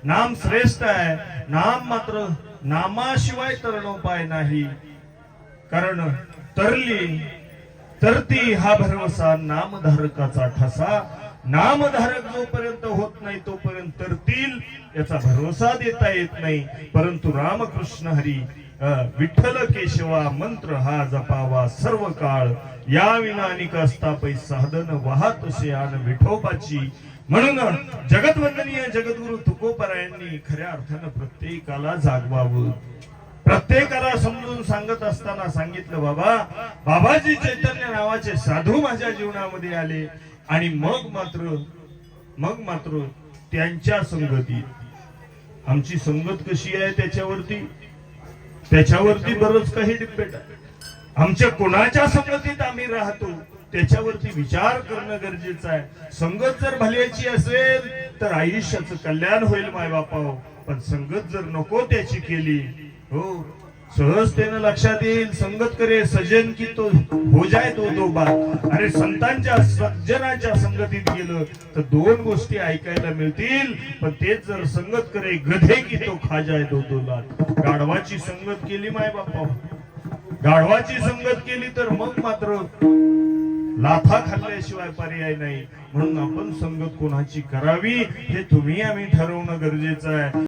नाम श्रेष्ठ आहे, नाम मात्र नामाशिवाय तरणोपाय नाही. कारण तरती हा भरवसा नामधारकाचा ठसा. नामधारक जोपर्यंत होत नाही तोपर्यंत तरतील याचा भरोसा देता येत नाही. परंतु रामकृष्ण हरी विठ्ठल केशवा मंत्र हा जपावा सर्व काळ. या विना अनिक असता पै साधन वाहतसे आन विठोबाची. म्हणून जगतवंदनीय जगद्गुरु तुकोबरायांनी खऱ्या अर्थानं प्रत्येकाला जागवावं. प्रत्येकाला समजून सांगत असताना सांगितलं, बाबाजी चैतन्य नावाचे साधू माझ्या जीवनामध्ये आले आणि मग मात्र त्यांच्या संगतीत. आमची संगत कशी आहे त्याच्यावरती बरंच काही डिपेंड आहे. आमच्या कोणाच्या संगतीत आम्ही राहतो त्याच्यावरती विचार करणं गरजेचं आहे. संगत जर भल्याची असेल तर आयुष्याचं कल्याण होईल मायबापाओ. पण संगत जर नको त्याची केली, हो सहजतेनं लक्षात येईल. संगत करे सजन की तो हो जाए दो बात. अरे संतांच्या सज्जनाच्या संगतीत गेलं तर दोन गोष्टी ऐकायला मिळतील. पण तेच जर संगत करे गधे की तो खा जाए दो लात. गाढवाची संगत केली मायबापा, गाढवाची संगत केली तर मग मात्र लाथा खाल्ल्याशिवाय पर्याय नाही. म्हणून आपण संगत कोणाची करावी हे तुम्ही आम्ही ठरवणं गरजेचं आहे.